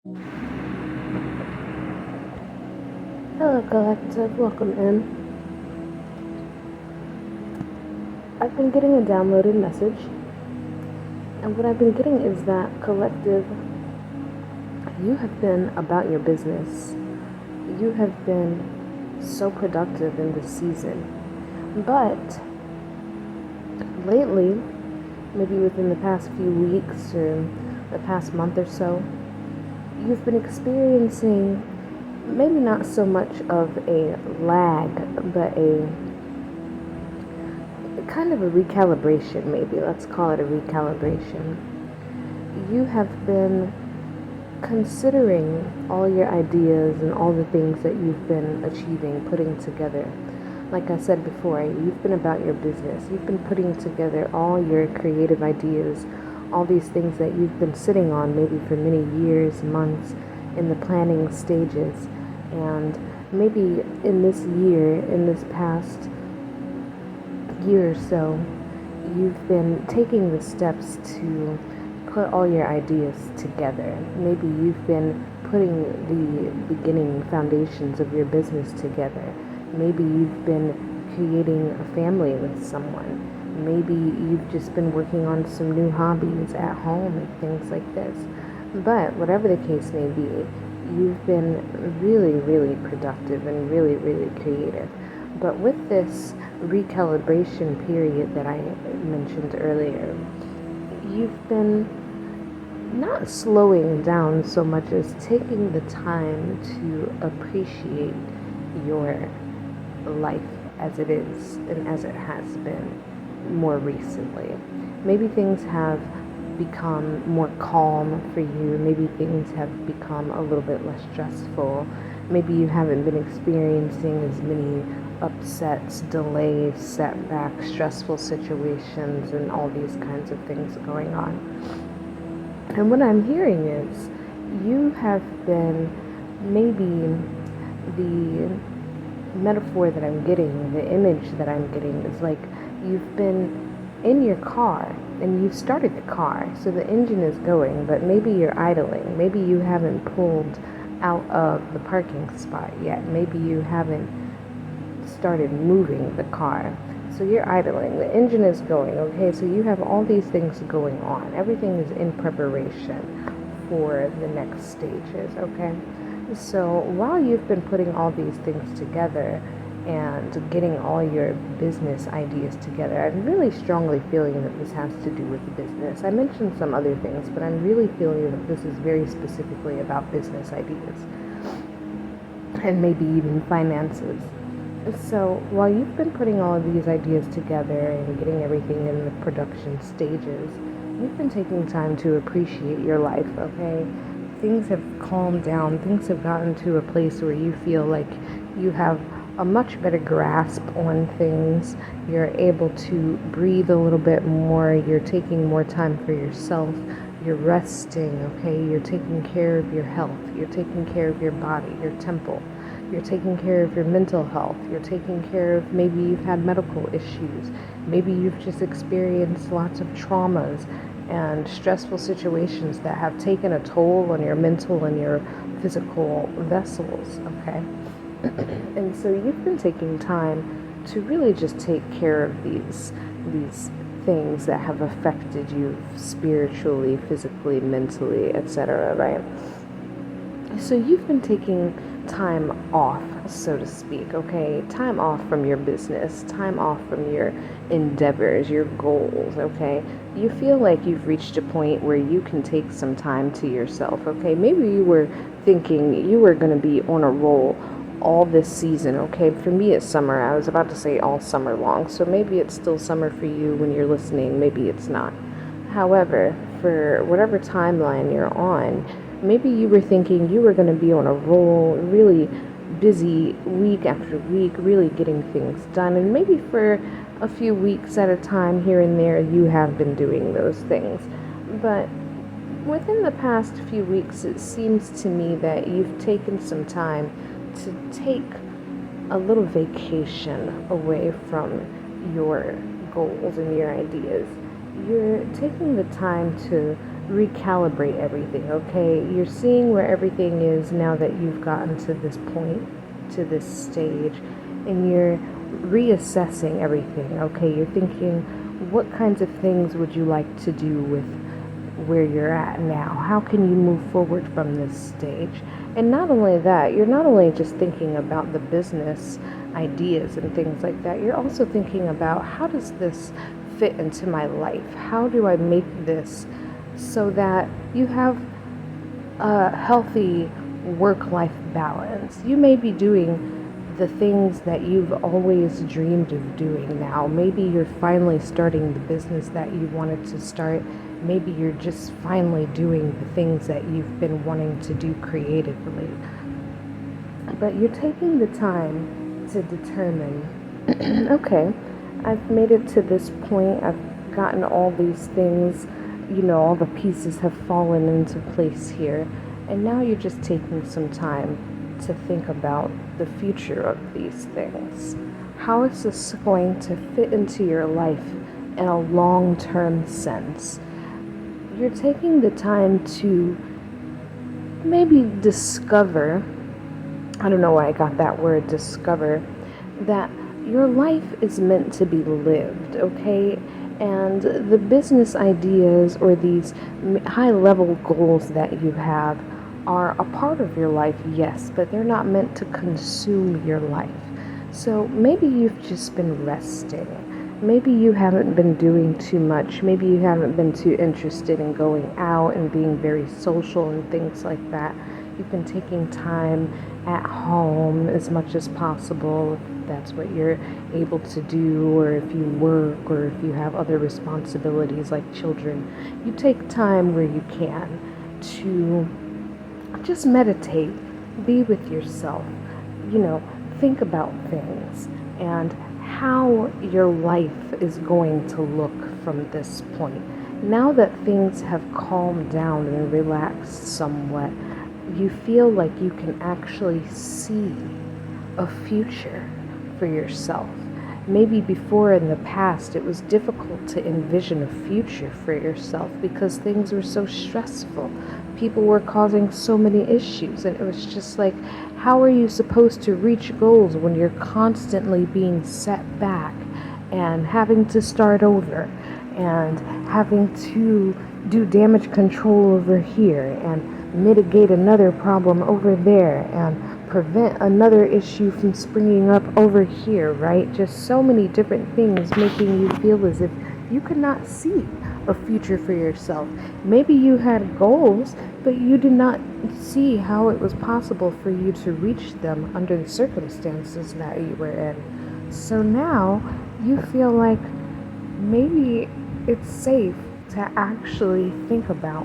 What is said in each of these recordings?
Hello, Collective. Welcome in. I've been getting a downloaded message, and what I've been getting is that, Collective, you have been about your business. You have been so productive in this season. But lately, maybe within the past few weeks or the past month or so, you've been experiencing maybe not so much of a lag, but a kind of a recalibration, maybe. Let's call it a recalibration. You have been considering all your ideas and all the things that you've been achieving, putting together. Like I said before, you've been about your business. You've been putting together all your creative ideas, all these things that you've been sitting on maybe for many years, months, in the planning stages. And maybe in this year, in this past year or so, you've been taking the steps to put all your ideas together. Maybe you've been putting the beginning foundations of your business together. Maybe you've been creating a family with someone. Maybe you've just been working on some new hobbies at home and things like this. But whatever the case may be, you've been really, really productive and really, really creative. But with this recalibration period that I mentioned earlier, you've been not slowing down so much as taking the time to appreciate your life as it is and as it has been more recently. Maybe things have become more calm for you. Maybe things have become a little bit less stressful. Maybe you haven't been experiencing as many upsets, delays, setbacks, stressful situations, and all these kinds of things going on. And what I'm hearing is you have been, maybe the metaphor that I'm getting, the image that I'm getting is like you've been in your car and you've started the car, so the engine is going, but maybe you're idling. Maybe you haven't pulled out of the parking spot yet. Maybe you haven't started moving the car. So you're idling. The engine is going, okay? So you have all these things going on. Everything is in preparation for the next stages, okay? So while you've been putting all these things together and getting all your business ideas together, I'm really strongly feeling that this has to do with the business. I mentioned some other things, but I'm really feeling that this is very specifically about business ideas and maybe even finances. So while you've been putting all of these ideas together and getting everything in the production stages, you've been taking time to appreciate your life, okay? Things have calmed down. Things have gotten to a place where you feel like you have a much better grasp on things. You're able to breathe a little bit more. You're taking more time for yourself. You're resting, okay? You're taking care of your health. You're taking care of your body, your temple. You're taking care of your mental health. You're taking care of, maybe you've had medical issues. Maybe you've just experienced lots of traumas and stressful situations that have taken a toll on your mental and your physical vessels, okay? And so you've been taking time to really just take care of these things that have affected you spiritually, physically, mentally, etc., right? So you've been taking time off, so to speak, okay? Time off from your business, time off from your endeavors, your goals, okay? You feel like you've reached a point where you can take some time to yourself, okay? Maybe you were thinking you were going to be on a roll all this season, okay? For me, it's summer. I was about to say all summer long, so maybe it's still summer for you when you're listening. Maybe it's not. However, for whatever timeline you're on, maybe you were thinking you were going to be on a roll, really busy week after week, really getting things done. And maybe for a few weeks at a time here and there, you have been doing those things. But within the past few weeks, it seems to me that you've taken some time to take a little vacation away from your goals and your ideas. You're taking the time to recalibrate everything, okay? You're seeing where everything is now that you've gotten to this point, to this stage, and you're reassessing everything, okay? You're thinking, what kinds of things would you like to do with where you're at now? How can you move forward from this stage? And not only that, you're not only just thinking about the business ideas and things like that, you're also thinking about, how does this fit into my life? How do I make this so that you have a healthy work-life balance? You may be doing the things that you've always dreamed of doing now. Maybe you're finally starting the business that you wanted to start. Maybe you're just finally doing the things that you've been wanting to do creatively. But you're taking the time to determine, okay, I've made it to this point. I've gotten all these things, all the pieces have fallen into place here. And now you're just taking some time to think about the future of these things. How is this going to fit into your life in a long-term sense? You're taking the time to maybe discover, I don't know why I got that word, discover, that your life is meant to be lived, okay? And the business ideas or these high-level goals that you have are a part of your life, yes, but they're not meant to consume your life. So maybe you've just been resting. Maybe you haven't been doing too much. Maybe you haven't been too interested in going out and being very social and things like that. You've been taking time at home as much as possible, if that's what you're able to do, or if you work, or if you have other responsibilities like children. You take time where you can to just meditate, be with yourself, think about things and how your life is going to look from this point. Now that things have calmed down and relaxed somewhat, you feel like you can actually see a future for yourself. Maybe before in the past it was difficult to envision a future for yourself because things were so stressful. People were causing so many issues, and it was just like, how are you supposed to reach goals when you're constantly being set back and having to start over and having to do damage control over here and mitigate another problem over there and prevent another issue from springing up over here, right? Just so many different things making you feel as if you could not see a future for yourself. Maybe you had goals, but you did not see how it was possible for you to reach them under the circumstances that you were in. So now you feel like maybe it's safe to actually think about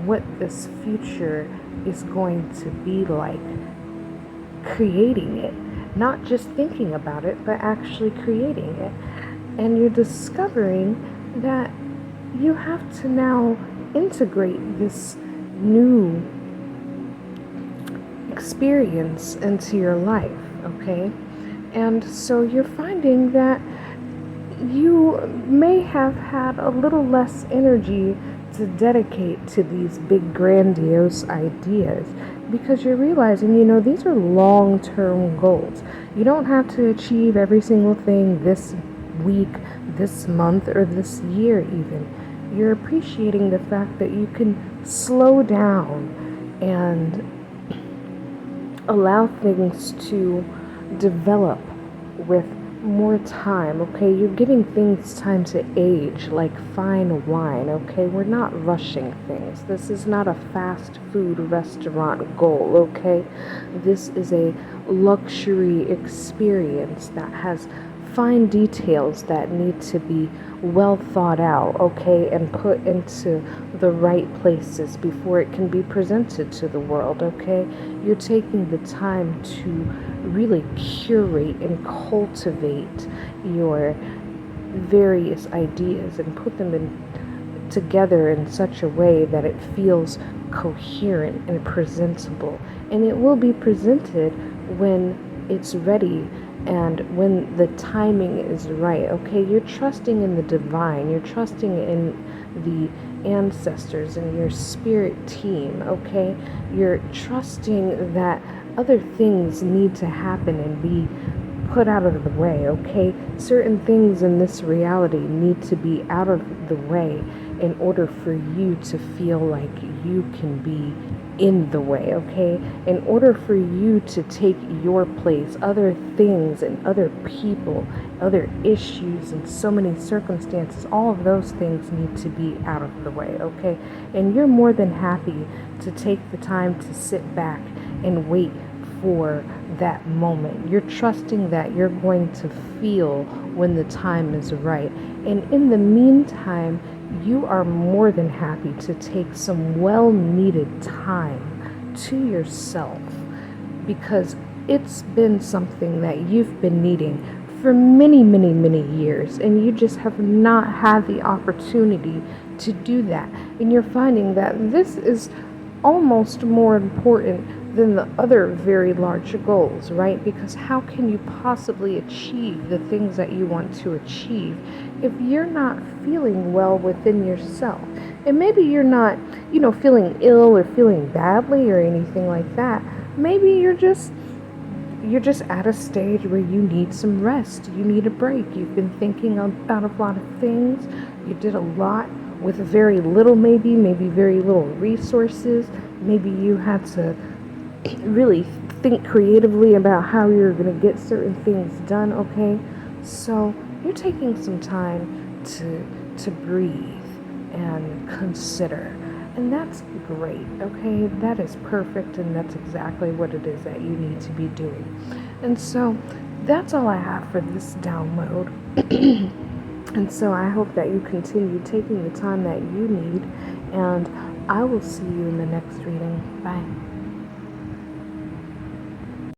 what this future is going to be like. Creating it, not just thinking about it, but actually creating it. And you're discovering that you have to now integrate this new experience into your life, okay? And so you're finding that you may have had a little less energy to dedicate to these big grandiose ideas, because you're realizing, these are long-term goals. You don't have to achieve every single thing this week, this month, or this year even. You're appreciating the fact that you can slow down and allow things to develop with more time, okay? You're giving things time to age like fine wine, okay? We're not rushing things. This is not a fast food restaurant goal, okay? This is a luxury experience that has fine details that need to be well thought out, okay, and put into the right places before it can be presented to the world, okay? You're taking the time to really curate and cultivate your various ideas and put them together in such a way that it feels coherent and presentable. And it will be presented when it's ready and when the timing is right, okay? You're trusting in the divine. You're trusting in the ancestors and your spirit team, okay? You're trusting that other things need to happen and be put out of the way, okay? Certain things in this reality need to be out of the way in order for you to feel like you can be in the way, okay? In order for you to take your place, other things and other people, other issues and so many circumstances, all of those things need to be out of the way, okay? And you're more than happy to take the time to sit back and wait for that moment. You're trusting that you're going to feel when the time is right. And in the meantime, you are more than happy to take some well-needed time to yourself, because it's been something that you've been needing for many, many, many years, and you just have not had the opportunity to do that. And you're finding that this is almost more important than the other very large goals, right? Because how can you possibly achieve the things that you want to achieve if you're not feeling well within yourself? And maybe you're not, feeling ill or feeling badly or anything like that. Maybe you're just at a stage where you need some rest. You need a break. You've been thinking about a lot of things. You did a lot with very little, maybe very little resources. Maybe you had to really think creatively about how you're going to get certain things done, okay? So you're taking some time to breathe and consider. And that's great, okay? That is perfect, and that's exactly what it is that you need to be doing. And so that's all I have for this download. And so I hope that you continue taking the time that you need, and I will see you in the next reading. Bye.